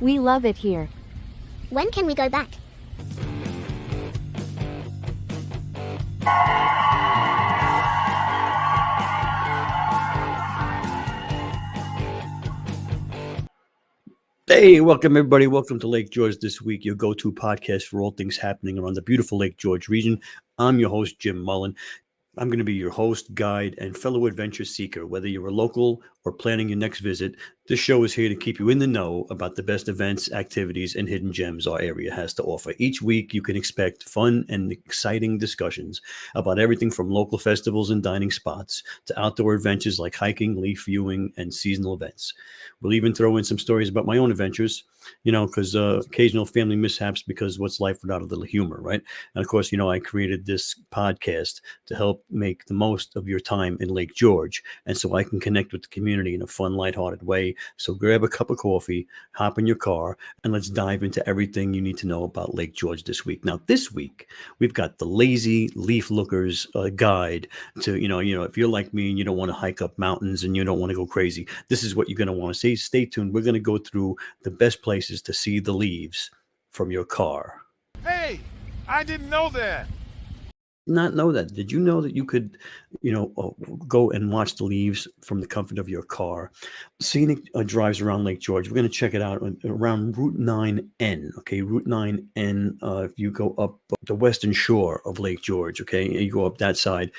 We love it here. When can we go back? Hey, welcome everybody. Welcome to Lake George This Week, your go-to podcast for all things happening around the beautiful Lake George region. I'm your host, Jim Mullen. I'm going to be your host, guide, and fellow adventure seeker. Whether you're a local or planning your next visit, this show is here to keep you in the know about the best events, activities, and hidden gems our area has to offer. Each week, you can expect fun and exciting discussions about everything from local festivals and dining spots to outdoor adventures like hiking, leaf viewing, and seasonal events. We'll even throw in some stories about my own adventures, because occasional family mishaps, because what's life without a little humor, right? And of course, I created this podcast to help make the most of your time in Lake George. And so I can connect with the community in a fun, lighthearted way. So grab a cup of coffee, hop in your car, and let's dive into everything you need to know about Lake George this week. Now, this week, we've got the Lazy Leaf Lookers guide to, if you're like me and you don't want to hike up mountains and you don't want to go crazy, this is what you're going to want to see. Stay tuned. We're going to go through the best places to see the leaves from your car. Hey, I didn't know that. Not know that. Did you know that you could, go and watch the leaves from the comfort of your car? Scenic drives around Lake George. We're going to check it out around Route 9N. Okay, Route 9N. If you go up the western shore of Lake George, okay, you go up that side,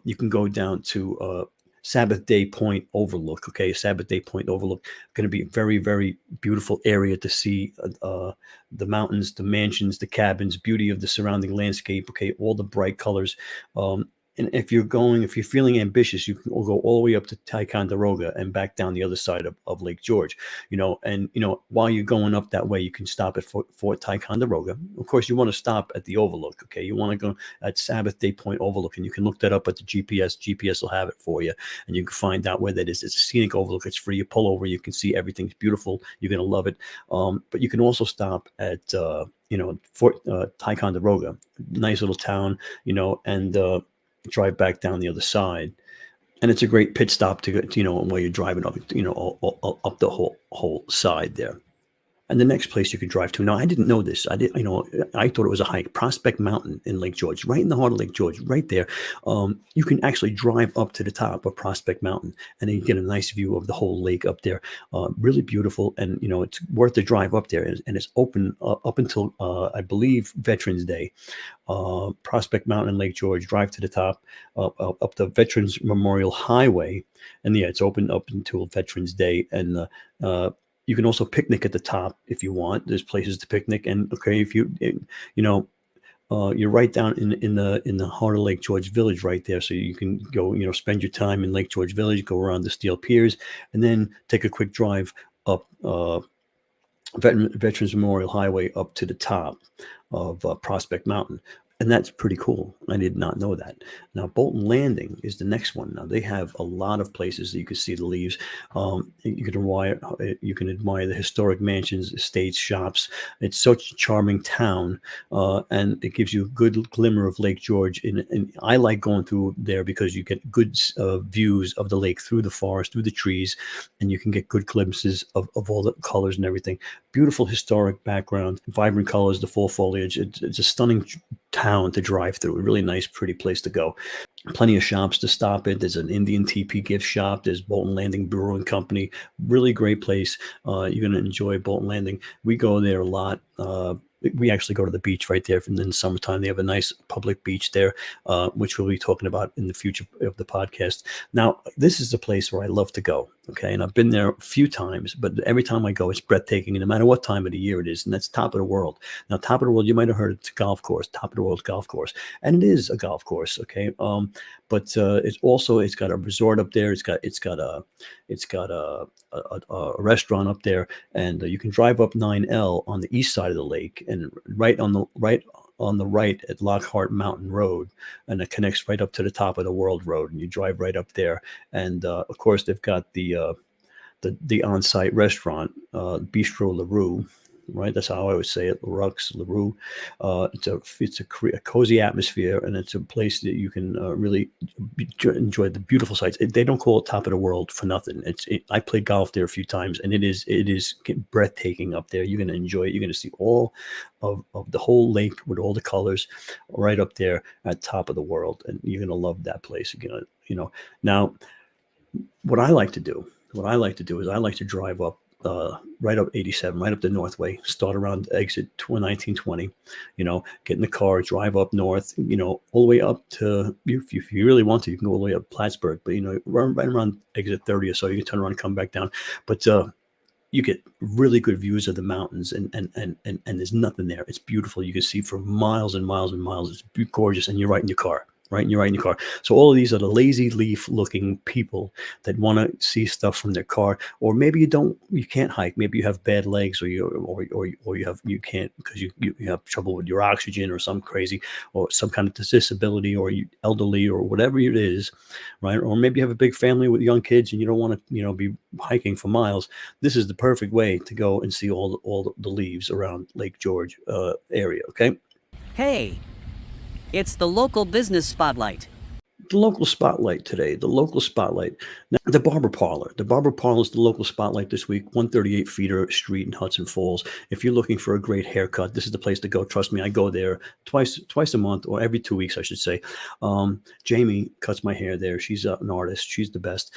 you can go down to Sabbath Day Point Overlook. Okay, Sabbath Day Point Overlook, going to be a very, very beautiful area to see the mountains, the mansions, the cabins, beauty of the surrounding landscape. Okay, all the bright colors. And if you're feeling ambitious, you can go all the way up to Ticonderoga and back down the other side of Lake George. While you're going up that way, you can stop at Fort Ticonderoga. Of course, you want to stop at the Overlook. Okay, you want to go at Sabbath Day Point Overlook, and you can look that up at the GPS. GPS will have it for you, and you can find out where that is. It's a scenic overlook. It's free. You pull over, you can see everything's beautiful. You're gonna love it. But you can also stop at Fort Ticonderoga, nice little town, and drive back down the other side. And it's a great pit stop to get, while you're driving up, up the whole side there. And the next place you could drive to. Now, I didn't know this. I thought it was a hike. Prospect Mountain in Lake George, right in the heart of Lake George, right there. You can actually drive up to the top of Prospect Mountain, and then you get a nice view of the whole lake up there. Really beautiful, and it's worth the drive up there. And it's open up until I believe Veterans Day. Prospect Mountain in Lake George. Drive to the top, up the Veterans Memorial Highway, and it's open up until Veterans Day. And you can also picnic at the top if you want. There's places to picnic, and if you're right down in the heart of Lake George Village, right there. So you can go, spend your time in Lake George Village, go around the steel piers, and then take a quick drive up Veterans Memorial Highway up to the top of Prospect Mountain. And that's pretty cool. I did not know that. Now, Bolton Landing is the next one. Now, they have a lot of places that you can see the leaves. You can admire the historic mansions, estates, shops. It's such a charming town, and it gives you a good glimmer of Lake George. And I like going through there because you get good views of the lake through the forest, through the trees, and you can get good glimpses of all the colors and everything. Beautiful historic background, vibrant colors, the fall foliage. It's a stunning town to drive through. A really nice, pretty place to go. Plenty of shops to stop at. There's an Indian teepee gift shop. There's Bolton Landing Brewing Company. Really great place. You're going to enjoy Bolton Landing. We go there a lot. We actually go to the beach right there. And in the summertime, they have a nice public beach there, which we'll be talking about in the future of the podcast. Now, this is the place where I love to go. Okay. And I've been there a few times, but every time I go, it's breathtaking. And no matter what time of the year it is, and that's Top of the World. Now, Top of the World, you might have heard it's a golf course, Top of the World golf course. And it is a golf course. Okay. But it's got a resort up there. It's got a restaurant up there, and you can drive up 9L on the east side of the lake, and right on the right at Lockhart Mountain Road, and it connects right up to the Top of the World Road, and you drive right up there. And of course, they've got the on-site restaurant, Bistro LaRue, right? That's how I always say it. Larux, LaRue. It's a cozy atmosphere, and it's a place that you can really enjoy the beautiful sights. They don't call it top of the world for nothing. I played golf there a few times, and it is breathtaking up there. You're going to enjoy it. You're going to see all of the whole lake with all the colors right up there at top of the world, and you're going to love that place. Now what I like to do is I like to drive up right up 87, right up the Northway, start around exit 1920, get in the car, drive up north, all the way up to, if you really want to, you can go all the way up Plattsburgh, but, right around exit 30 or so, you can turn around and come back down. But you get really good views of the mountains, and there's nothing there. It's beautiful. You can see for miles and miles and miles. It's gorgeous, and you're right in your car. Right, and you're right in your car. So all of these are the lazy leaf looking people that want to see stuff from their car, or maybe you can't hike. Maybe you have bad legs, or you can't because you have trouble with your oxygen, or some crazy, or some kind of disability, or you elderly, or whatever it is, right? Or maybe you have a big family with young kids, and you don't want to be hiking for miles. This is the perfect way to go and see all the leaves around Lake George area. Okay. Hey, it's the local business spotlight. The local spotlight today. The local spotlight. Now, the Barber Parlor. The Barber Parlor is the local spotlight this week. 138 Feeder Street in Hudson Falls. If you're looking for a great haircut, this is the place to go. Trust me, I go there twice a month, or every 2 weeks, I should say. Jamie cuts my hair there. She's an artist. She's the best.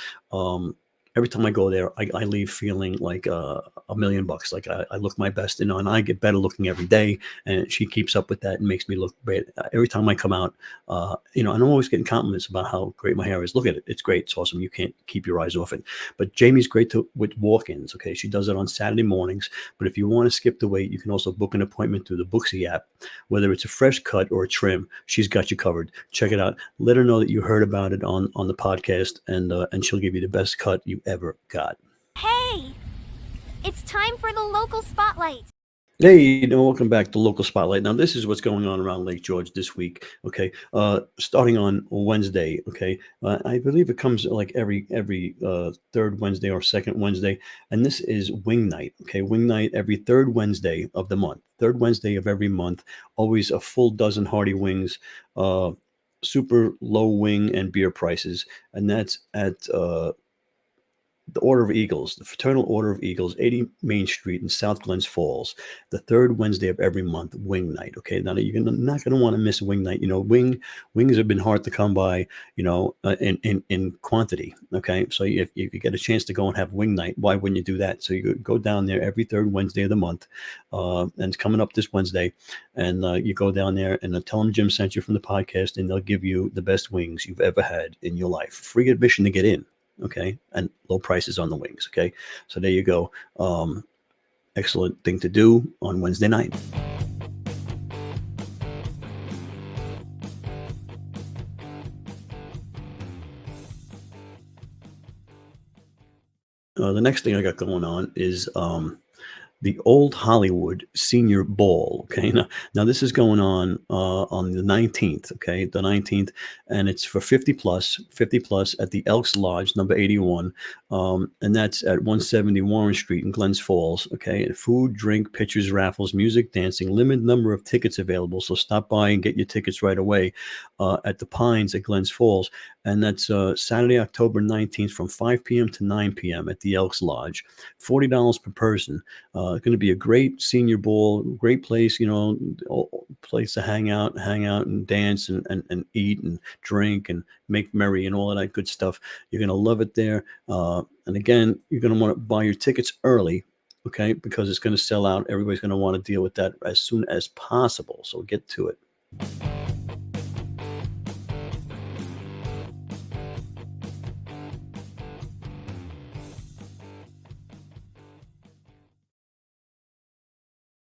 Every time I go there, I leave feeling like $1,000,000. Like I look my best, and I get better looking every day. And she keeps up with that and makes me look great. Every time I come out, and I'm always getting compliments about how great my hair is. Look at it; it's great, it's awesome. You can't keep your eyes off it. But Jamie's great with walk-ins. Okay, she does it on Saturday mornings. But if you want to skip the wait, you can also book an appointment through the Booksy app. Whether it's a fresh cut or a trim, she's got you covered. Check it out. Let her know that you heard about it on the podcast, and she'll give you the best cut you ever got. Hey! It's time for the local spotlight. Hey, welcome back to Local Spotlight. Now, this is what's going on around Lake George this week. Okay, starting on Wednesday. Okay, I believe it comes like every third Wednesday or second Wednesday, and this is Wing Night. Okay, Wing Night every third Wednesday of the month. Third Wednesday of every month. Always a full dozen hearty wings. Super low wing and beer prices, and that's at the Order of Eagles, the Fraternal Order of Eagles, 80 Main Street in South Glens Falls, the third Wednesday of every month, Wing Night. Okay, now you're not going to want to miss Wing Night. Wings have been hard to come by, in quantity. Okay, so if you get a chance to go and have Wing Night, why wouldn't you do that? So you go down there every third Wednesday of the month, and it's coming up this Wednesday, and you go down there and tell them Jim sent you from the podcast, and they'll give you the best wings you've ever had in your life. Free admission to get in. Okay, and low prices on the wings. Okay, so there you go. Excellent thing to do on Wednesday night. The next thing I got going on is the Old Hollywood Senior Ball. Okay, now this is going on the 19th. Okay, the 19th, and it's for 50 plus at the Elks Lodge, number 81, and that's at 170 Warren Street in Glens Falls. Okay, and food, drink, pictures, raffles, music, dancing. Limited number of tickets available, so stop by and get your tickets right away at the Pines at Glens Falls, and that's Saturday, October 19th, from 5 p.m. to 9 p.m. at the Elks Lodge. $40 per person. Going to be a great senior ball, great place, place to hang out and dance and eat and drink and make merry and all of that good stuff. You're going to love it there. And again, you're going to want to buy your tickets early, okay, because it's going to sell out. Everybody's going to want to deal with that as soon as possible. So get to it.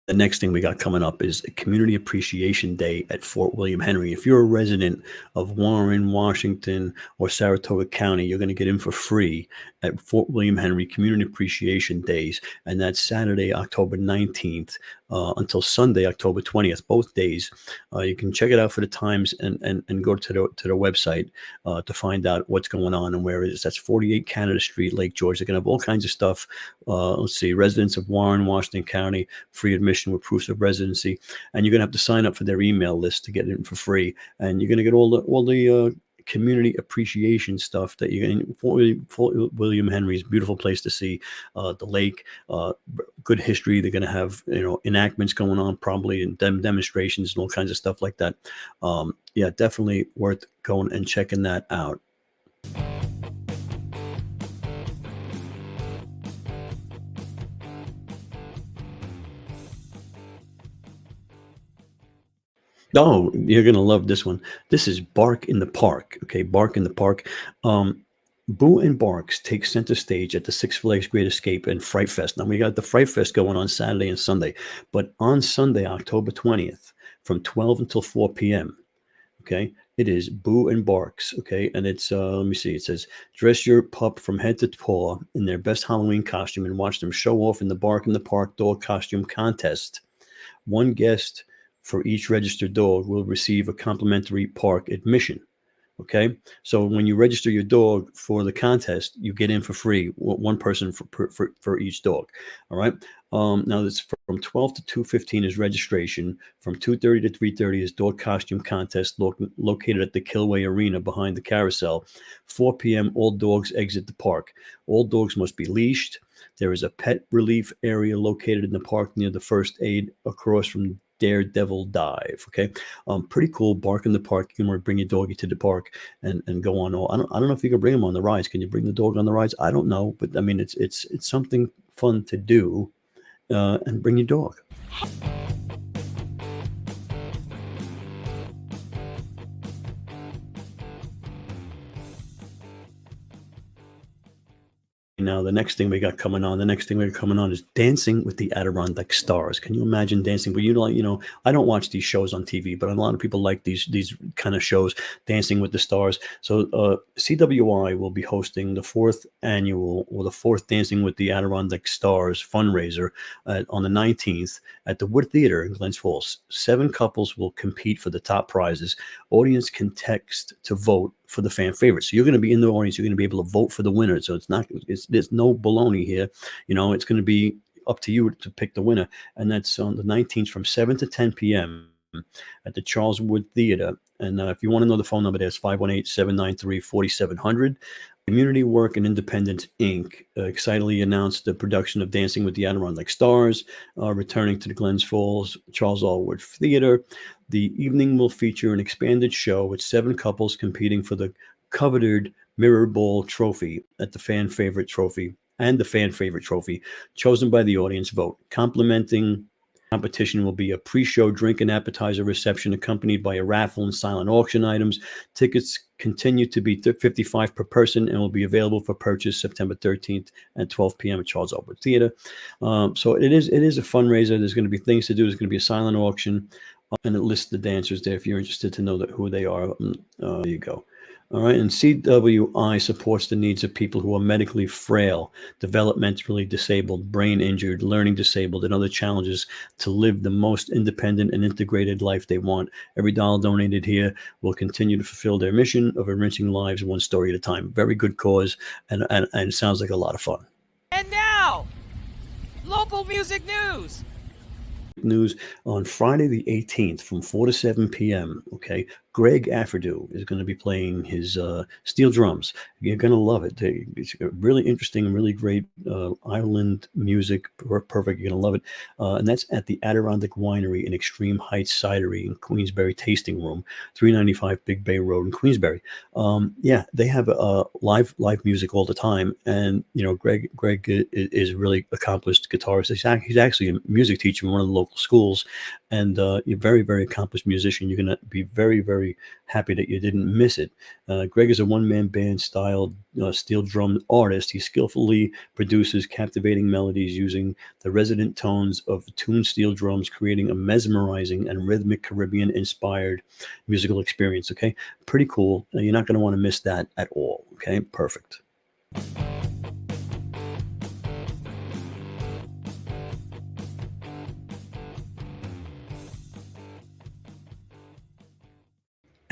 The next thing we got coming up is Community Appreciation Day at Fort William Henry. If you're a resident of Warren, Washington, or Saratoga County, you're going to get in for free at Fort William Henry Community Appreciation Days, and that's Saturday, October 19th, until Sunday, October 20th, both days. You can check it out for the times and go to the website to find out what's going on and where it is. That's 48 Canada Street, Lake George. They're going to have all kinds of stuff. Let's see, residents of Warren, Washington County, free admission with proofs of residency, and you're going to have to sign up for their email list to get it for free. And you're going to get all the community appreciation stuff that you're going. Fort William Henry's beautiful place to see, the lake, good history. They're going to have enactments going on probably, and demonstrations and all kinds of stuff like that. Yeah, definitely worth going and checking that out. Oh, you're going to love this one. This is Bark in the Park. Okay, Bark in the Park. Boo and Barks take center stage at the Six Flags Great Escape and Fright Fest. Now, we got the Fright Fest going on Saturday and Sunday, but on Sunday, October 20th, from 12 until 4 p.m., okay, it is Boo and Barks, okay, and it's, let me see, it says, dress your pup from head to paw in their best Halloween costume and watch them show off in the Bark in the Park dog costume contest. One guest for each registered dog will receive a complimentary park admission. Okay, so when you register your dog for the contest, you get in for free, one person for each dog. All right. Now it's from 12 to 2:15 is registration. From 2:30 to 3:30 is dog costume contest located at the Kilway Arena behind the carousel. 4 p.m. all dogs exit the park. All dogs must be leashed. There is a pet relief area located in the park near the first aid across from Daredevil Dive. Okay, pretty cool. Bark in the Park. You can bring your doggy to the park and go on. I don't know if you can bring him on the rides. Can you bring the dog on the rides? I don't know, but I mean, it's something fun to do, and bring your dog. Now, the next thing we got coming on is Dancing with the Adirondack Stars. Can you imagine dancing? But I don't watch these shows on TV, but a lot of people like these kind of shows, Dancing with the Stars. So CWI will be hosting the fourth Dancing with the Adirondack Stars fundraiser on the 19th at the Wood Theater in Glens Falls. 7 couples will compete for the top prizes. Audience can text to vote for the fan favorites. So you're going to be in the audience. You're going to be able to vote for the winner. So there's no baloney here. It's going to be up to you to pick the winner. And that's on the 19th from 7 to 10 p.m. at the Charles Wood Theater. And if you want to know the phone number, there's 518-793-4700. Community Work and Independence, Inc. Excitedly announced the production of Dancing with the Adirondack Stars, returning to the Glens Falls Charles R. Wood Theater. The evening will feature an expanded show with 7 couples competing for the coveted Mirror Ball Trophy at the Fan Favorite Trophy chosen by the audience vote. Complementing competition will be a pre-show drink and appetizer reception accompanied by a raffle and silent auction items. Tickets continue to be $55 per person and will be available for purchase September 13th at 12 p.m. at Charles Albert Theater. So it is a fundraiser. There's going to be things to do. There's going to be a silent auction, and it lists the dancers there if you're interested to know who they are. There you go. All right, and CWI supports the needs of people who are medically frail, developmentally disabled, brain injured, learning disabled, and other challenges to live the most independent and integrated life they want. Every dollar donated here will continue to fulfill their mission of enriching lives one story at a time. Very good cause, and it sounds like a lot of fun. And now, local music news. News on Friday the 18th from 4 to 7 p.m. Okay, Greg Afferdew is going to be playing his steel drums. You're going to love it. It's really interesting, really great island music. Perfect. You're going to love it. And that's at the Adirondack Winery in Extreme Heights Cidery in Queensbury Tasting Room, 395 Big Bay Road in Queensbury. Yeah, they have live music all the time. And, Greg is a really accomplished guitarist. He's actually a music teacher in one of the local schools. And you're a very, very accomplished musician. You're going to be very, very happy that you didn't miss it. Greg is a one-man band styled steel drum artist. He skillfully produces captivating melodies using the resonant tones of tuned steel drums, creating a mesmerizing and rhythmic Caribbean-inspired musical experience. Okay, pretty cool. You're not going to want to miss that at all. Okay, perfect.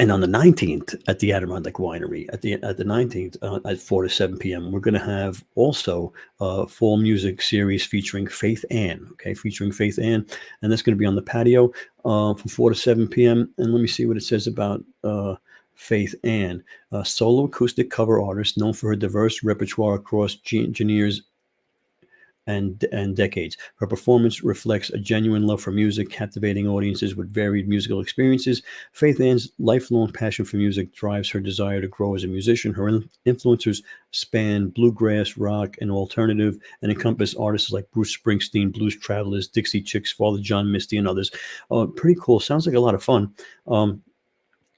And on the 19th at the Adirondack Winery, at the 19th at 4 to 7 p.m., we're going to have also a fall music series featuring Faith Ann, featuring Faith Ann. And that's going to be on the patio from 4 to 7 p.m. And let me see what it says about Faith Ann, a solo acoustic cover artist known for her diverse repertoire across genres and decades. Her performance reflects a genuine love for music, captivating audiences with varied musical experiences. Faith Ann's lifelong passion for music drives her desire to grow as a musician. Her influences span bluegrass, rock, and alternative, and encompass artists like Bruce Springsteen, Blues Travelers, Dixie Chicks, Father John Misty, and others. Pretty cool. Sounds like a lot of fun.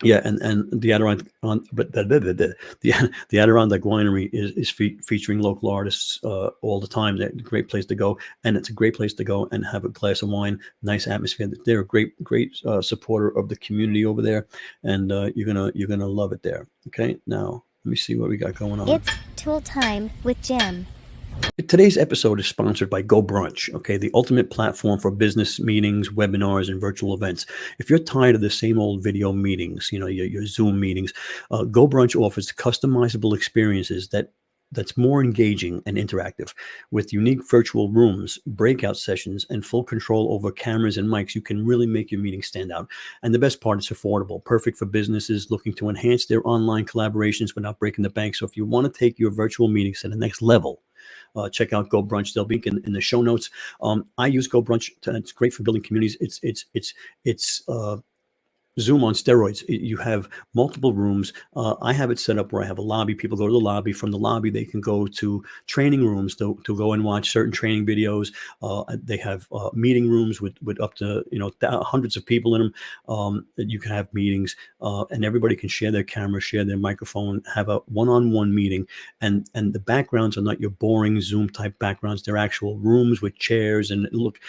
Yeah, and the Adirondack, the Adirondack Winery is featuring local artists all the time. They're a great place to go, and it's a great place to go and have a glass of wine. Nice atmosphere. They're a great supporter of the community over there, and you're gonna love it there. Okay, now let me see what we got going on. It's Tool Time with Jim. Today's episode is sponsored by Go Brunch, the ultimate platform for business meetings, webinars, and virtual events. If you're tired of the same old video meetings, your Zoom meetings, Go Brunch offers customizable experiences that's more engaging and interactive. With unique virtual rooms, breakout sessions, and full control over cameras and mics, you can really make your meeting stand out. And the best part, it's affordable, perfect for businesses looking to enhance their online collaborations without breaking the bank. So if you want to take your virtual meetings to the next level, check out Go Brunch. They'll be in the show notes. I use Go Brunch. It's great for building communities. It's Zoom on steroids. You have multiple rooms. I have it set up where I have a lobby. People go to the lobby. From the lobby, they can go to training rooms to go and watch certain training videos. They have meeting rooms with up to hundreds of people in them. That you can have meetings, and everybody can share their camera, share their microphone, have a one-on-one meeting. And the backgrounds are not your boring Zoom type backgrounds. They're actual rooms with chairs. And look,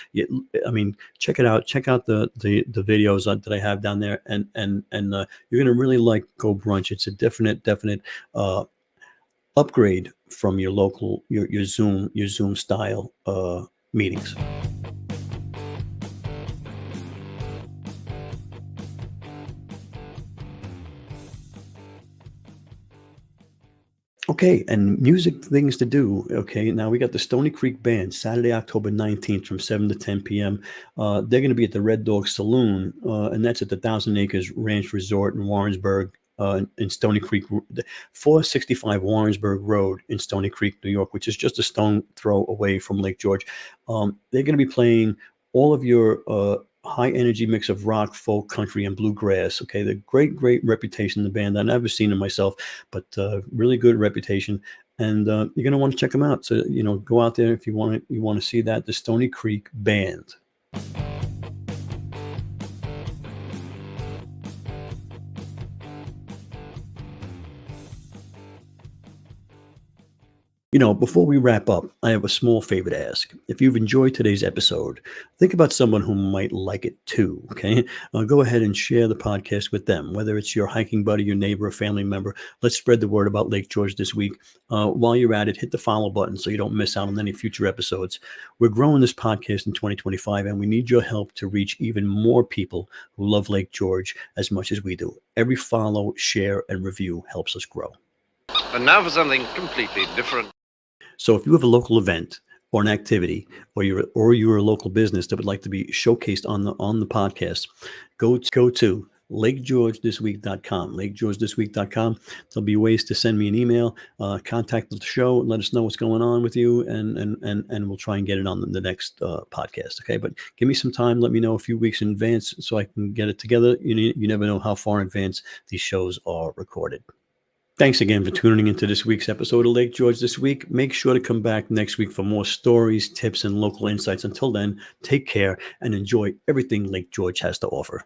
check it out. Check out the videos that I have down there. And you're going to really like Go Brunch. It's a definite upgrade from your local your Zoom style meetings. Okay, and music things to do. Okay, now we got the Stony Creek Band, Saturday, October 19th from 7 to 10 p.m. They're going to be at the Red Dog Saloon, and that's at the Thousand Acres Ranch Resort in Warrensburg, in Stony Creek, 465 Warrensburg Road in Stony Creek, New York, which is just a stone throw away from Lake George. They're going to be playing all of your high energy mix of rock, folk, country, and bluegrass. Okay, the great reputation in the band. I've never seen them myself, but really good reputation. And you're going to want to check them out. So go out there if you want to see that. The Stony Creek Band. Before we wrap up, I have a small favor to ask. If you've enjoyed today's episode, think about someone who might like it too, okay? Go ahead and share the podcast with them, whether it's your hiking buddy, your neighbor, or family member. Let's spread the word about Lake George this week. While you're at it, hit the follow button so you don't miss out on any future episodes. We're growing this podcast in 2025, and we need your help to reach even more people who love Lake George as much as we do. Every follow, share, and review helps us grow. And now for something completely different. So if you have a local event or an activity, or you're a local business that would like to be showcased on the podcast, go to lakegeorgethisweek.com. lakegeorgethisweek.com. There'll be ways to send me an email, contact the show, and let us know what's going on with you, and we'll try and get it on the next podcast. Okay, but give me some time. Let me know a few weeks in advance so I can get it together. You never know how far in advance these shows are recorded. Thanks again for tuning into this week's episode of Lake George This Week. Make sure to come back next week for more stories, tips, and local insights. Until then, take care and enjoy everything Lake George has to offer.